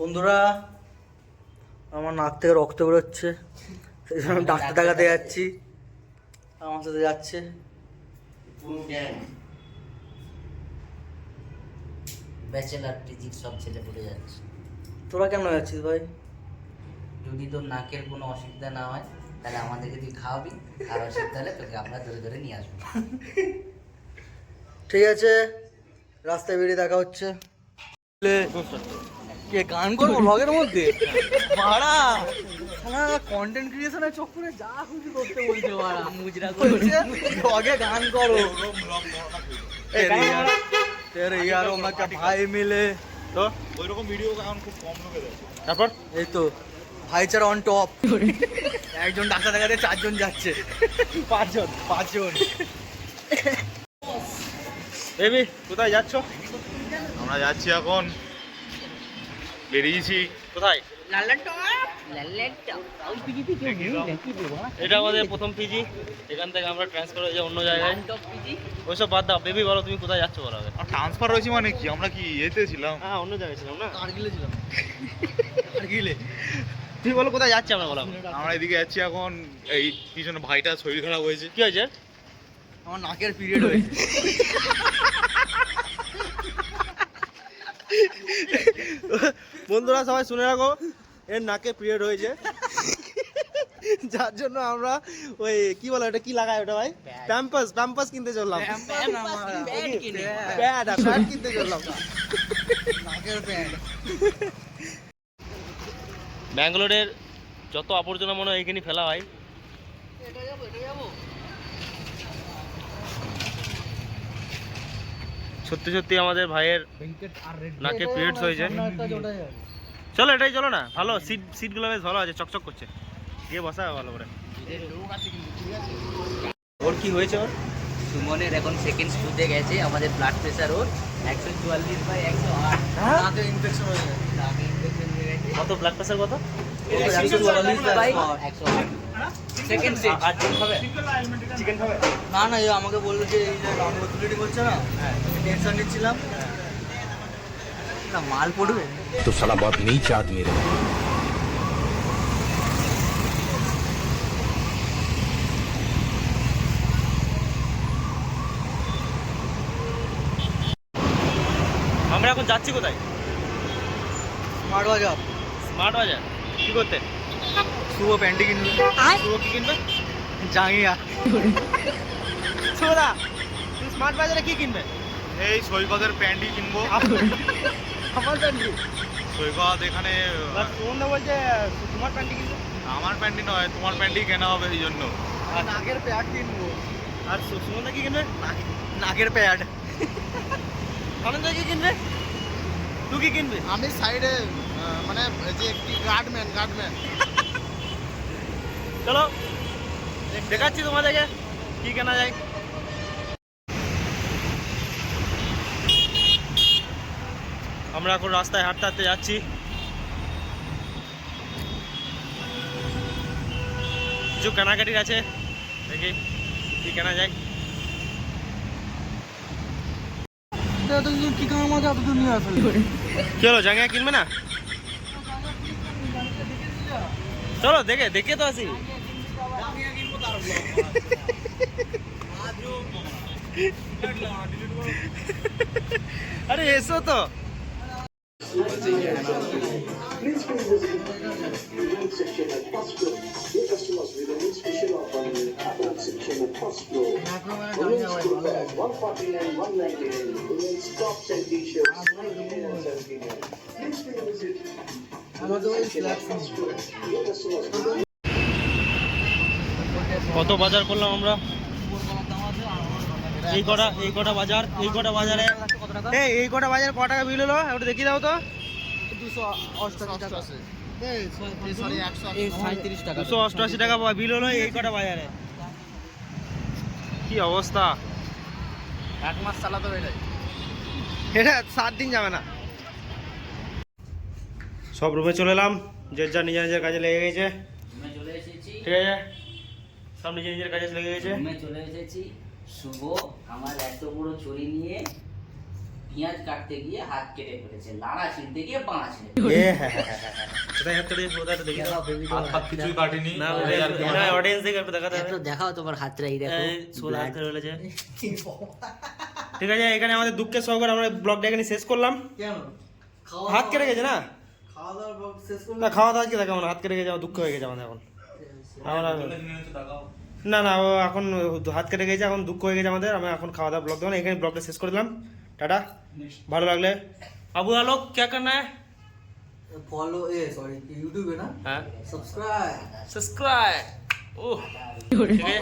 বন্ধুরা, আমার নাক থেকে রক্ত বেরোচ্ছে, সেই জন্য আমি ডাক্তার দেখাতে যাচ্ছি। আমার সাথে যাচ্ছে ব্যাচেলার পিজির সব ছেলে পড়ে যাচ্ছে। তোরা কেমন যাচ্ছিস ভাই? যদি তোর নাকের কোনো অসুবিধা না হয় তাহলে আমাদেরকে তুই খাওয়াবি, আর অসুবিধা হলে তোকে আমরা ধরে ধরে নিয়ে আসবো। ঠিক আছে, রাস্তায় বেরিয়ে দেখা হচ্ছে। কে গান করবো ব্লগের মধ্যে? বাড়া কন্টেন্ট ক্রিয়েশনের চক্করে যা খুশি করতে বলছে, বাড়া মুজরা করছে ব্লগে গান করো। তেরে ইয়ারো মে কা ভাই মিলে, তো ওইরকম ভিডিও এখন খুব কম লোকে দেখে। তারপর এই তো ভাইচারা অন টপ। একজন ডাক্তার দেখাতে চারজন যাচ্ছে, পাঁচজন। বেবি কোথায় যাচ্ছ? আমরা যাচ্ছি এখন, বেরিয়েছি। কোথায়? এটা আমাদের প্রথম পিজি। এখান থেকে আমরা ট্রান্সফার হয়ে যাই অন্য জায়গায়। ওইসব বাদ দাও, বেবি বলো তুমি কোথায় যাচ্ছ বলো আগে। ট্রান্সফার হয়েছি মানে কি, আমরা কি এতে ছিলাম? হ্যাঁ, অন্য জায়গায় ছিলাম না, কারগিলে ছিলাম। কারগিলে। তুমি বলো কোথায় যাচ্ছি আমরা বলো। আমরা এদিকে যাচ্ছি এখন, এই পিছনে ভাইটার শরীর খারাপ হয়েছে। কি হয়েছে? আমার নাকের পিরিয়ড হয়েছে। বন্ধুরা সবাই শুনে রাখো, এর নাকে পিরিয়ড হয়েছে, যার জন্য আমরা ওই কি বলে ওটা কি লাগায় ওটা ভাই, প্যাম্পাস কিনতে চললাম। প্যাড কিনতে চললাম। নাকের প্যান্ট। ব্যাঙ্গালোরের যত আবর্জনা মনে হয় এখানে ফেলা হয়। সত্যি সত্যি আমাদের ভাইয়ের নাকে পিরিয়ডস হয়েছে। চলো এটাই চলো না, ভালো সিটগুলো বেশ ভালো আছে, চকচক করছে, গিয়ে বসা ভালো করে। ওর কি হয়েছে? ওর সুমনের এখন সেকেন্ড স্টুতে গেছে, আমাদের ব্লাড প্রেশার ওর 144/108। নাকে ইনফেকশন হয়ে যায়। নাকে ইনফেকশন হয়ে গেছে। কত ব্লাড প্রেশার কত? 144/108। Second stage. আর চিকেন খাবে? চিকেন খাবে? না না, এই আমাকে বললো যে এই যে রামগো তুলিটি করছে না, টেনশন নিচ্ছিলাম না মাল পড়বে। तो साला बहुत नीच आदमी रहे। আমরা এখন যাচ্ছি কোথায়? স্মার্ট বাজার। স্মার্ট বাজার কি করতে? শুভ প্যান্টি কিনবে। শুভ কি কিনবে? জাঙ্গিয়া। শুভদা তুমি স্মার্ট বাজারে কি কিনবে? এই সৈকতের প্যান্টই কিনবো। আমার প্যান্টি। সৈকত এখানে সুমনদা বলছে তোমার প্যান্টি কিনবে। আমার প্যান্টই নয়, তোমার প্যান্টই কেনা হবে এই জন্য। নাকের প্যাড কিনবো। আর সুমনদা কি কিনবে? নাকের প্যাড। আনন্দ কি কিনবে? তুই কি কিনবি? আমি সাইডে মানে যে একটি গার্ডম্যান চলো দেখাচ্ছি তোমাদেরকে কি কেনা যায়। আমরা এখন রাস্তায় হাঁটতে হাঁটতে যাচ্ছি। কিছু কেনাকাটির আছে, দেখি কি কেনা যায়। কি কাম আছে এত দুনিয়া আসলে? কি হলো, জাঙ্গিয়া কিনবে না? চলো দেখে দেখে তো আসি। আরে এসো তো। কত বাজার করলাম আমরা, এই কটা বাজারে এই কটা বাজারে ক টাকা বিল হলো ওটা দেখিয়ে দাও তো। 288 টাকা বিল হলো এই কটা বাজারে। কি অবস্থা, 1 মাস চালাতে হবে। এটা 7 দিন যাবে না। সব রুমে চলে এলাম, যে যা নিজের নিজের কাজে লেগে গেছে। রুমে চলে এসেছি। ঠিক আছে, সব নিজের নিজের কাজে লেগে গেছে। রুমে চলে এসেছি। শুভ আমার এত বড় ছড়ি নিয়ে পেঁয়াজ কাটতে গিয়ে হাত কেটে ফেলেছে, লাড়া ছিঁড়তে গিয়ে বাঁড়া ছিঁড়ে এ হ্যাঁ হ্যাঁ হ্যাঁ হ্যাঁ কোথায় হাত কেটে কোথায় একটু দেখি দাও। কিছুই কাটেনি না না অডিয়েন্স দেখে একটু দেখাতে হবে। একটু দেখাও তোমার হাতটা, এই দেখো এই সোলা হাত কেটে ফেলেছে। ঠিক আছে, এখানে আমাদের দুঃখের সহকারে আমরা ব্লগটা এখানে শেষ করলাম। কেন হাত কেটে গেছে না? খাওয়া দাওয়ার পর শেষ করলে না খাওয়া দাওয়া আজকে দেখাবো না, হাত কেটে গেছে আমার দুঃখ হয়ে গেছে আমাদের এখন। আমরা না না ও এখন হাত কেটে গেছে, এখন দুঃখ হয়ে গেছে আমাদের। আমি এখন খাওয়া দাওয়া ব্লগ দেবো না, এখানে ব্লগটা শেষ করে দিলাম। টাটা, ভালো লাগলে আবু আলোক क्या करना है? ফলো সরি ইউটিউবে না हाँ সাবস্ক্রাইব सब्सक्राइब ओह ठीक है